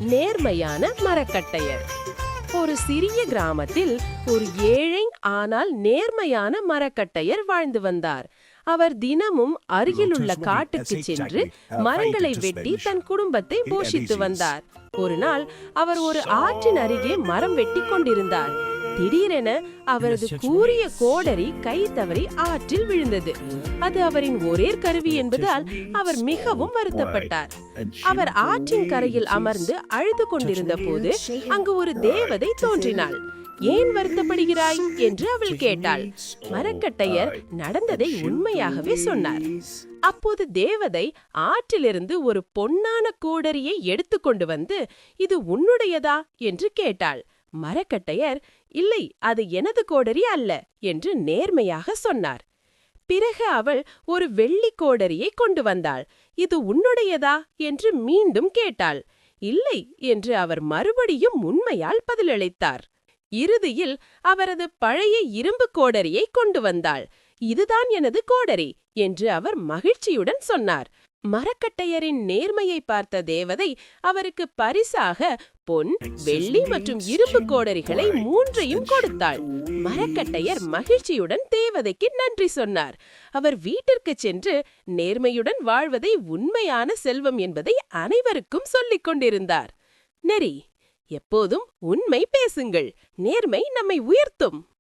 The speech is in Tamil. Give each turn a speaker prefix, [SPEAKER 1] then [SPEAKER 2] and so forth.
[SPEAKER 1] நேர்மையான மரக்கட்டையர். ஒரு சிறிய கிராமத்தில் ஒரு ஏழை ஆனால் நேர்மையான மரக்கட்டையர் வாழ்ந்து வந்தார். அவர் தினமும் அருகிலுள்ள காட்டுக்கு சென்று மரங்களை வெட்டி தன் குடும்பத்தை போஷித்து வந்தார். ஒரு நாள் அவர் ஒரு ஆற்றின் அருகே மரம் வெட்டி கொண்டிருந்தார். திடீரென அவரது கூரிய கோடரி கை தவறி ஆற்றில் விழுந்தது. அது அவரின் ஒரே கருவி என்பதால் அவர் மிகவும் வருத்தப்பட்டார். அவர் ஆற்றின் கரையில் அமர்ந்து அழுது கொண்டிருந்த போது அங்கு ஒரு தேவதை தோன்றினாள். ஏன் வருத்தப்படுகிறாய் என்று அவள் கேட்டாள். மரக்கட்டையர் நடந்ததை உண்மையாகவே சொன்னார். அப்போது தேவதை ஆற்றிலிருந்து ஒரு பொன்னான கோடரியை எடுத்துக்கொண்டு வந்து, இது உன்னுடையதா என்று கேட்டாள். மரக்கட்டையர், இல்லை, அது எனது கோடரி அல்ல என்று நேர்மையாக சொன்னார். பிறகு அவள் ஒரு வெள்ளி கோடரியை கொண்டு வந்தாள். இது உன்னுடையதா என்று மீண்டும் கேட்டாள். இல்லை என்று அவர் மறுபடியும் உண்மையால் பதிலளித்தார். இறுதியில் அவரது பழைய இரும்பு கோடரியை கொண்டு வந்தாள். இதுதான் எனது கோடரி என்று அவர் மகிழ்ச்சியுடன் சொன்னார். மரக்கட்டையரின் நேர்மையை பார்த்த தேவதை அவருக்கு பரிசாக பொன், வெள்ளி மற்றும் இரும்பு கோடரிகளை மூன்றையும் கொடுத்தாள். மரக்கட்டையர் மகிழ்ச்சியுடன் தேவதைக்கு நன்றி சொன்னார். அவர் வீட்டிற்கு சென்று நேர்மையுடன் வாழ்வதை உண்மையான செல்வம் என்பதை அனைவருக்கும் சொல்லிக் கொண்டிருந்தார். நெறி: எப்போதும் உண்மை பேசுங்கள். நேர்மை நம்மை உயர்த்தும்.